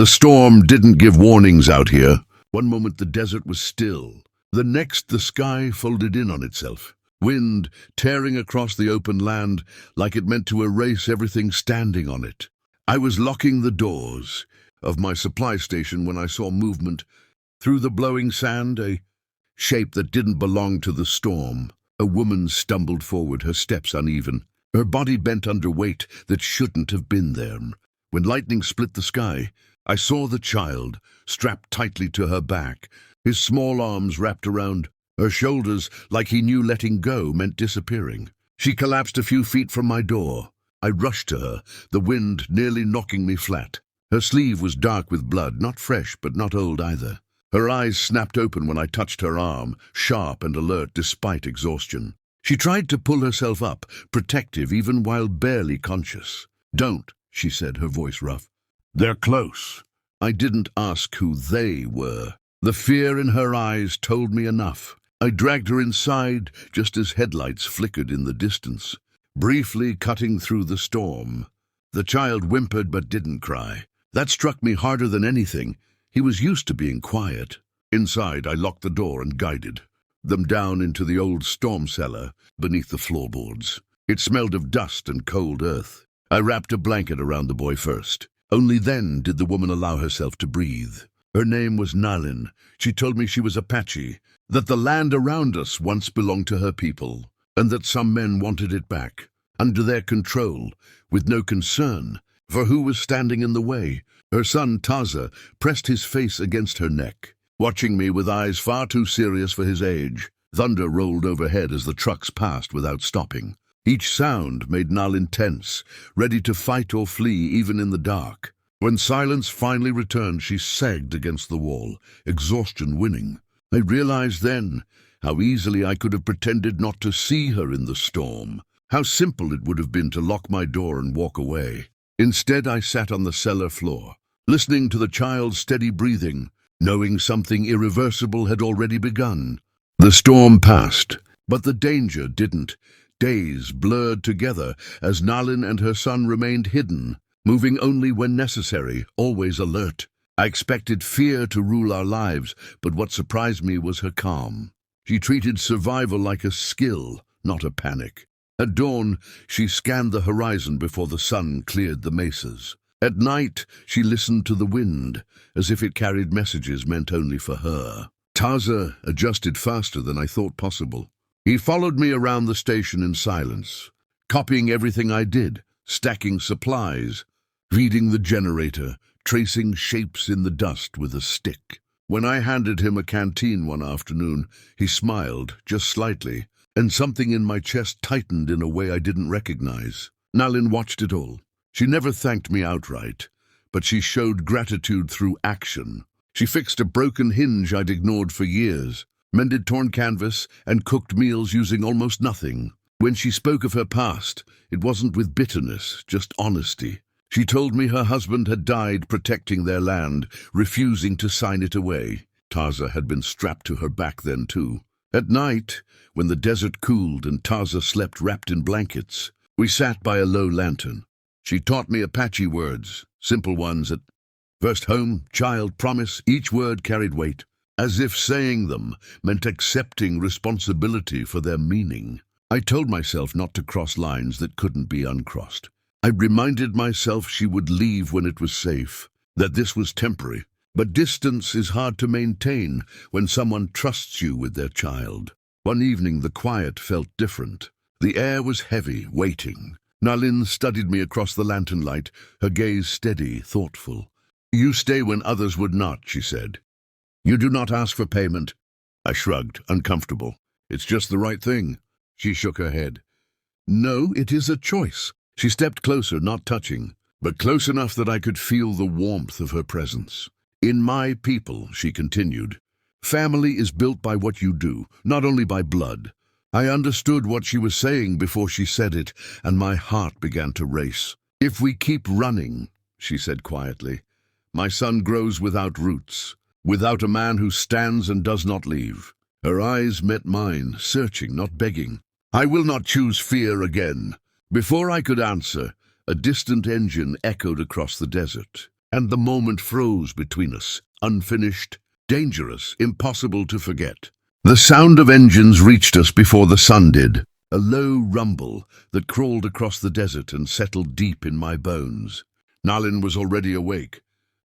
The storm didn't give warnings out here. One moment the desert was still. The next the sky folded in on itself. Wind tearing across the open land like it meant to erase everything standing on it. I was locking the doors of my supply station when I saw movement. Through the blowing sand, a shape that didn't belong to the storm. A woman stumbled forward, her steps uneven, her body bent under weight that shouldn't have been there. When lightning split the sky, I saw the child strapped tightly to her back, his small arms wrapped around her shoulders like he knew letting go meant disappearing. She collapsed a few feet from my door. I rushed to her, the wind nearly knocking me flat. Her sleeve was dark with blood, not fresh but not old either. Her eyes snapped open when I touched her arm, sharp and alert despite exhaustion. She tried to pull herself up, protective even while barely conscious. "Don't," she said, her voice rough. "They're close." I didn't ask who they were. The fear in her eyes told me enough. I dragged her inside just as headlights flickered in the distance, briefly cutting through the storm. The child whimpered but didn't cry. That struck me harder than anything. He was used to being quiet. Inside, I locked the door and guided them down into the old storm cellar beneath the floorboards. It smelled of dust and cold earth. I wrapped a blanket around the boy first. Only then did the woman allow herself to breathe. Her name was Nalin. She told me she was Apache, that the land around us once belonged to her people, and that some men wanted it back, under their control, with no concern for who was standing in the way. Her son, Taza, pressed his face against her neck, watching me with eyes far too serious for his age. Thunder rolled overhead as the trucks passed without stopping. Each sound made Nalin tense, ready to fight or flee even in the dark. When silence finally returned, she sagged against the wall, exhaustion winning. I realized then how easily I could have pretended not to see her in the storm, how simple it would have been to lock my door and walk away. Instead, I sat on the cellar floor, listening to the child's steady breathing, knowing something irreversible had already begun. The storm passed, but the danger didn't. Days blurred together as Nalin and her son remained hidden, moving only when necessary, always alert. I expected fear to rule our lives, but what surprised me was her calm. She treated survival like a skill, not a panic. At dawn, she scanned the horizon before the sun cleared the mesas. At night, she listened to the wind, as if it carried messages meant only for her. Taza adjusted faster than I thought possible. He followed me around the station in silence, copying everything I did, stacking supplies, reading the generator, tracing shapes in the dust with a stick. When I handed him a canteen one afternoon, he smiled, just slightly, and something in my chest tightened in a way I didn't recognize. Nalin watched it all. She never thanked me outright, but she showed gratitude through action. She fixed a broken hinge I'd ignored for years, mended torn canvas, and cooked meals using almost nothing. When she spoke of her past, it wasn't with bitterness, just honesty. She told me her husband had died protecting their land, refusing to sign it away. Taza had been strapped to her back then too. At night, when the desert cooled and Taza slept wrapped in blankets, we sat by a low lantern. She taught me Apache words, simple ones at first: home, child, promise. Each word carried weight, as if saying them meant accepting responsibility for their meaning. I told myself not to cross lines that couldn't be uncrossed. I reminded myself she would leave when it was safe, that this was temporary. But distance is hard to maintain when someone trusts you with their child. One evening the quiet felt different. The air was heavy, waiting. Nalin studied me across the lantern light, her gaze steady, thoughtful. "You stay when others would not," she said. "You do not ask for payment." I shrugged, uncomfortable. "It's just the right thing." She shook her head. "No, it is a choice." She stepped closer, not touching, but close enough that I could feel the warmth of her presence. "In my people," she continued, "family is built by what you do, not only by blood." I understood what she was saying before she said it, and my heart began to race. "If we keep running," she said quietly, "my son grows without roots, without a man who stands and does not leave." Her eyes met mine, searching, not begging. "I will not choose fear again." Before I could answer, a distant engine echoed across the desert. And the moment froze between us, unfinished, dangerous, impossible to forget. The sound of engines reached us before the sun did, a low rumble that crawled across the desert and settled deep in my bones. Nalin was already awake,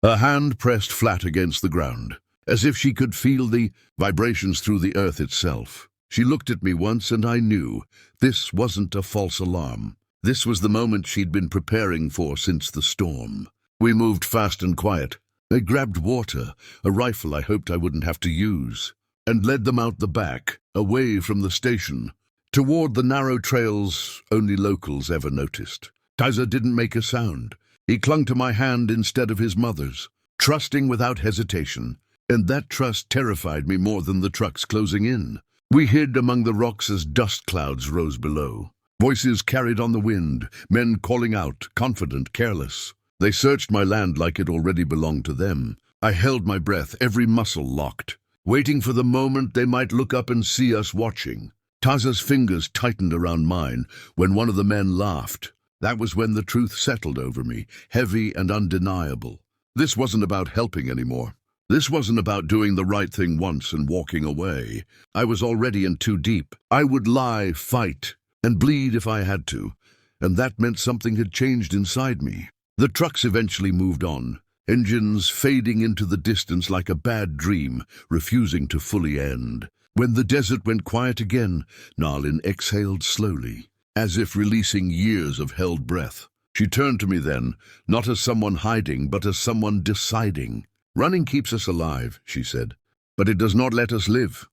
her hand pressed flat against the ground, as if she could feel the vibrations through the earth itself. She looked at me once and I knew this wasn't a false alarm. This was the moment she'd been preparing for since the storm. We moved fast and quiet. I grabbed water, a rifle I hoped I wouldn't have to use, and led them out the back, away from the station, toward the narrow trails only locals ever noticed. Tizer didn't make a sound. He clung to my hand instead of his mother's, trusting without hesitation, and that trust terrified me more than the trucks closing in. We hid among the rocks as dust clouds rose below. Voices carried on the wind, men calling out, confident, careless. They searched my land like it already belonged to them. I held my breath, every muscle locked, waiting for the moment they might look up and see us watching. Taz's fingers tightened around mine when one of the men laughed. That was when the truth settled over me, heavy and undeniable. This wasn't about helping anymore. This wasn't about doing the right thing once and walking away. I was already in too deep. I would lie, fight, and bleed if I had to, and that meant something had changed inside me. The trucks eventually moved on, engines fading into the distance like a bad dream, refusing to fully end. When the desert went quiet again, Nalin exhaled slowly, as if releasing years of held breath. She turned to me then, not as someone hiding, but as someone deciding. "Running keeps us alive," she said, "but it does not let us live."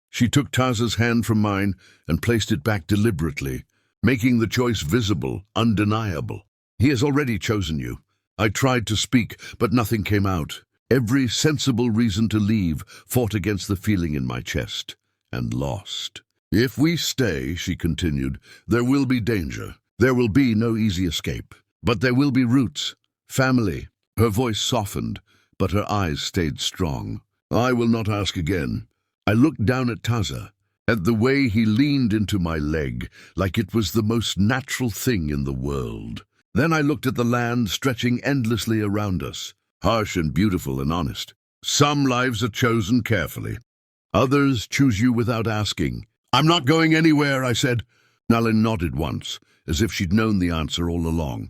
She took Taz's hand from mine and placed it back deliberately, making the choice visible, undeniable. "He has already chosen you." I tried to speak, but nothing came out. Every sensible reason to leave fought against the feeling in my chest, and lost. "If we stay," she continued, "there will be danger. There will be no easy escape. But there will be roots, family." Her voice softened, but her eyes stayed strong. "I will not ask again." I looked down at Taza, at the way he leaned into my leg, like it was the most natural thing in the world. Then I looked at the land stretching endlessly around us, harsh and beautiful and honest. Some lives are chosen carefully. Others choose you without asking. "I'm not going anywhere," I said. Nalin nodded once, as if she'd known the answer all along.